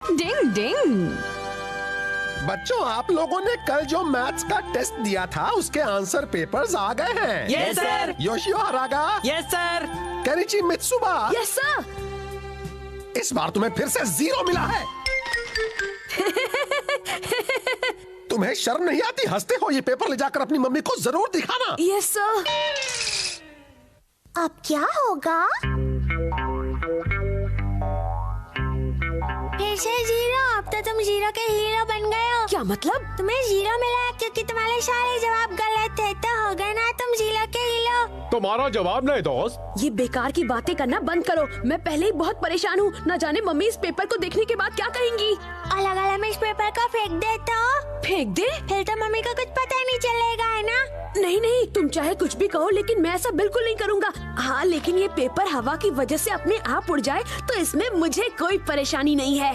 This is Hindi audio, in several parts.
डिंग डिंग। बच्चों, आप लोगों ने कल जो मैथ्स का टेस्ट दिया था उसके आंसर पेपर्स आ गए हैं। Yes sir. Yoshio Haraga. Yes sir. Kenichi Mitsuba. Yes sir. इस बार तुम्हें फिर से 0 मिला है। तुम्हें शर्म नहीं आती? हंसते हो? ये पेपर ले जाकर अपनी मम्मी को जरूर दिखाना। Yes sir. अब क्या होगा? फिर से 0। अब तो तुम 0 के हीरो बन गए हो। क्या मतलब? तुम्हें 0 मिला है क्योंकि तुम्हारे सारे जवाब गलत थे, तो हो गए ना तुम 0 के हीरो। तुम्हारा जवाब नहीं दोस्त। ये बेकार की बातें करना बंद करो। मैं पहले ही बहुत परेशान हूँ। न जाने मम्मी इस पेपर को देखने के बाद क्या कहेंगी। और अगर हम इस पेपर को फेंक दे तो? फेंक दे? फिर तो मम्मी को कुछ पता ही नहीं चलेगा, है ना? नहीं नहीं, तुम चाहे कुछ भी कहो लेकिन मैं ऐसा बिल्कुल नहीं करूँगा। हाँ, लेकिन ये पेपर हवा की वजह से अपने आप उड़ जाए तो इसमें मुझे कोई परेशानी नहीं है।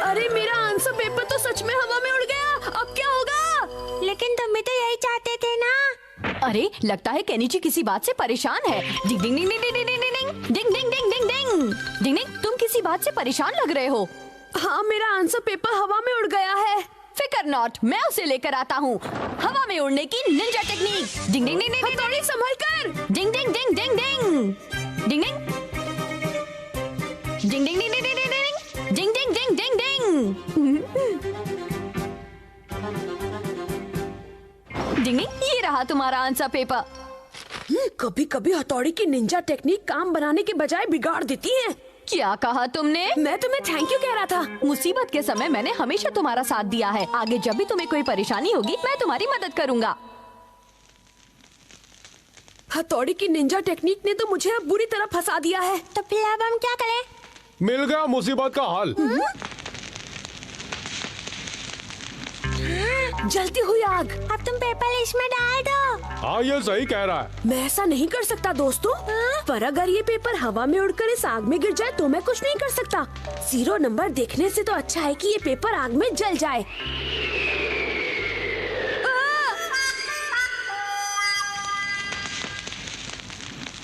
अरे मेरा आंसर पेपर तो सच में हवा में उड़ गया। अब क्या होगा? लेकिन तुम भी तो यही चाहते थे ना? अरे लगता है केनिची किसी बात से परेशान है। डिंग डिंग डिंग डिंग डिंग डिंग डिंग डिंग डिंग डिंग डिंग डिंग डिंग डिंग। तुम किसी बात से परेशान लग रहे हो। हाँ, मेरा आंसर पेपर हवा में उड़ गया है। फिकर नॉट, मैं उसे लेकर आता हूँ। हवा में उड़ने की निंजा टेक्निक। डिंग डिंग डिंग डिंग डिंग। थोड़ी संभल कर। डिंग डिंग डिंग डिंग डिंग डिंग डिंग डिंग डिंग डिंग डिंग डिंग डिंग डिंग डिंग डिंग डिंग। ये रहा तुम्हारा आंसर पेपर। कभी कभी हथौड़ी की निंजा टेक्निक काम बनाने के बजाय बिगाड़ देती है। क्या कहा तुमने? मैं तुम्हें थैंक यू कह रहा था। मुसीबत के समय मैंने हमेशा तुम्हारा साथ दिया है। आगे जब भी तुम्हें कोई परेशानी होगी मैं तुम्हारी मदद करूंगा। हथौड़ी की निंजा टेक्निक ने तो मुझे अब बुरी तरह फंसा दिया है। तो फिर अब हम क्या करें? मिल गया मुसीबत का हल। जलती हुई आग। अब तुम पेपर इसमें डाल दो। हाँ, ये सही कह रहा है। मैं ऐसा नहीं कर सकता दोस्तों। पर अगर ये पेपर हवा में उड़कर इस आग में गिर जाए तो मैं कुछ नहीं कर सकता। 0 नंबर देखने से तो अच्छा है कि ये पेपर आग में जल जाए।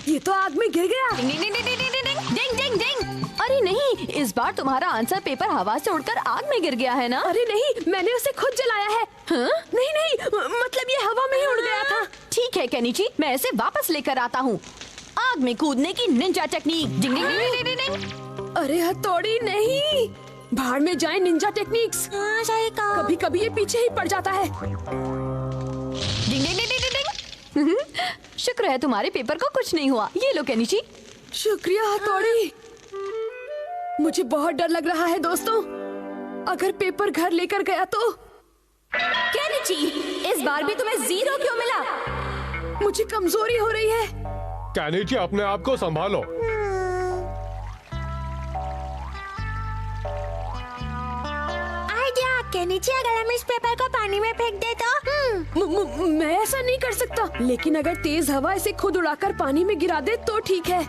ये तो आग में गिर गया। डिंग डिंग डिंग डिंग डिंग डिंग डिंग। अरे नहीं, इस बार तुम्हारा आंसर पेपर हवा से उड़कर आग में गिर गया है ना? अरे नहीं, मैंने उसे खुद जलाया है। हाँ? नहीं नहीं, मतलब ये हवा में ही उड़ गया था। ठीक है केनिची, मैं इसे वापस लेकर आता हूँ। आग में कूदने की निंजा टेक्निक। डिंग डिंग डिंग डिंग डिंग। अरे हथौड़ी नहीं, भाड़ में जाए निंजा टेक्निक्स। हाँ, सही कहा। कभी कभी ये पीछे ही पड़ जाता है। डिंग डिंग डिंग डिंग डिंग। शुक्र है तुम्हारे पेपर को कुछ नहीं हुआ। ये लो केनिची। शुक्रिया हथौड़ी। मुझे बहुत डर लग रहा है दोस्तों। अगर पेपर घर लेकर गया तो? केनिची, इस बार भी तुम्हें 0 क्यों मिला? मुझे कमजोरी हो रही है। केनिची, अपने आप को संभालो। केनिची, अगर हम इस पेपर को पानी में फेंक दे तो? मैं ऐसा नहीं कर सकता, लेकिन अगर तेज हवा इसे खुद उड़ाकर पानी में गिरा दे तो ठीक है।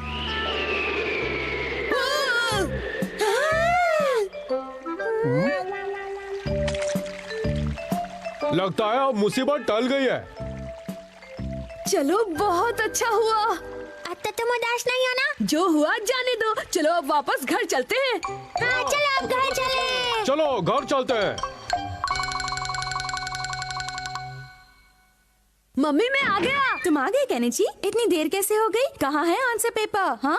लगता है अब मुसीबत टल गई है। चलो, बहुत अच्छा हुआ। अब तो तुम उदास नहीं हो ना? जो हुआ जाने दो। चलो अब वापस घर चलते हैं। हाँ, चलो अब घर चले। चलो घर चलते हैं। मम्मी, मैं आ गया। तुम आ गए केनिची? इतनी देर कैसे हो गई? कहाँ है आंसर पेपर? हाँ,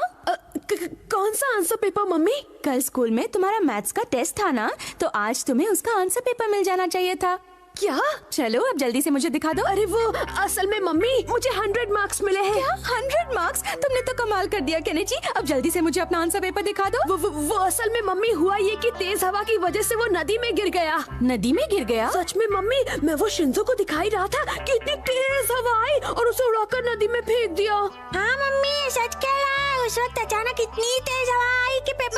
कौन सा आंसर पेपर मम्मी? कल स्कूल में तुम्हारा मैथ्स का टेस्ट था ना, तो आज तुम्हें उसका आंसर पेपर मिल जाना चाहिए था। क्या? चलो अब जल्दी से मुझे दिखा दो। अरे वो असल में मम्मी, मुझे 100 मार्क्स मिले हैं। क्या 100 मार्क्स? तुमने तो कमाल कर दिया केनिची। अब जल्दी से मुझे अपना आंसर पेपर दिखा दो। वो असल में मम्मी हुआ ये कि तेज हवा की वजह से वो नदी में गिर गया। नदी में गिर गया? सच में मम्मी, मैं वो शिंजो को दिखाई रहा था कि इतनी तेज हवा आई और उसे उड़ाकर नदी में फेंक दिया। हाँ मम्मी, सच कह रहा है। उस वक्त अचानक इतनी तेज हवा आई कि पेपर।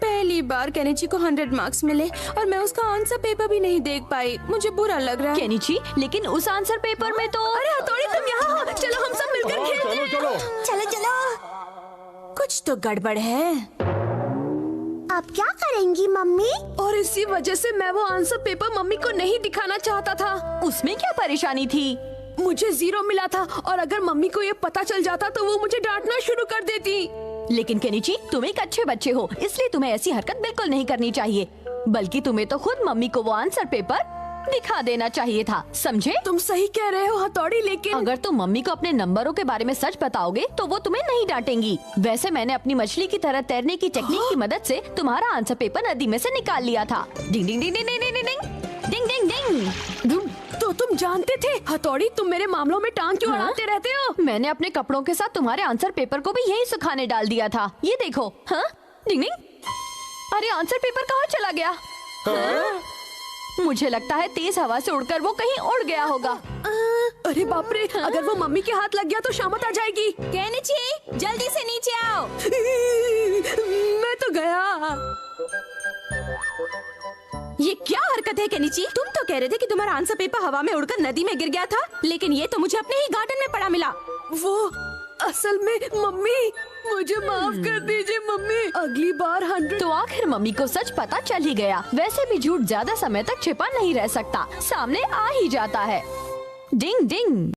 पहली बार केनिची को 100 मार्क्स मिले और मैं उसका आंसर पेपर भी नहीं देख पाई। मुझे बुरा लग रहा है। केनिची, लेकिन उस आंसर पेपर में तो। अरे हथौड़ी, तुम यहाँ हो। चलो हम सब मिलकर खेलते हैं। चलो चलो चलो। कुछ तो गड़बड़ है। अब क्या करेंगी मम्मी? और इसी वजह से मैं वो आंसर पेपर मम्मी को नहीं दिखाना चाहता था। उसमें क्या परेशानी थी? मुझे 0 मिला था और अगर मम्मी को ये पता चल जाता तो वो मुझे डांटना शुरू कर देती। लेकिन केनिची, तुम एक अच्छे बच्चे हो, इसलिए तुम्हें ऐसी हरकत बिल्कुल नहीं करनी चाहिए। बल्कि तुम्हें तो खुद मम्मी को वो आंसर पेपर दिखा देना चाहिए था, समझे? तुम सही कह रहे हो हथौड़ी, लेकिन अगर तुम मम्मी को अपने नंबरों के बारे में सच बताओगे तो वो तुम्हें नहीं डांटेंगी। वैसे मैंने अपनी मछली की तरह तैरने की टेक्निक की मदद से तुम्हारा आंसर पेपर नदी में से निकाल लिया था। डिंग डिंग डिंग डिंग डिंग डिंग डिंग डिंग डिंग डिंग। तो तुम जानते थे हथौड़ी, तुम मेरे मामलों में टांग क्यों अड़ाते रहते हो? मैंने अपने कपड़ों के साथ तुम्हारे आंसर पेपर को भी यही सुखाने डाल दिया था। ये देखो। हाँ, डिंग डिंग। अरे आंसर पेपर कहाँ चला गया? हाँ? मुझे लगता है तेज हवा से उड़कर वो कहीं उड़ गया होगा। अरे बाप रे, अगर वो मम्मी के हाथ लग गया तो शामत आ जाएगी। केनिची, जल्दी से नीचे आओ। मैं तो गया। ये क्या हरकत है केनिची? तुम तो कह रहे थे कि तुम्हारा आंसर पेपर हवा में उड़कर नदी में गिर गया था, लेकिन ये तो मुझे अपने ही गार्डन में पड़ा मिला। वो असल में मम्मी, मुझे माफ कर दीजिए मम्मी, अगली बार 100। तो आखिर मम्मी को सच पता चल ही गया। वैसे भी झूठ ज्यादा समय तक छिपा नहीं रह सकता, सामने आ ही जाता है। डिंग डिंग।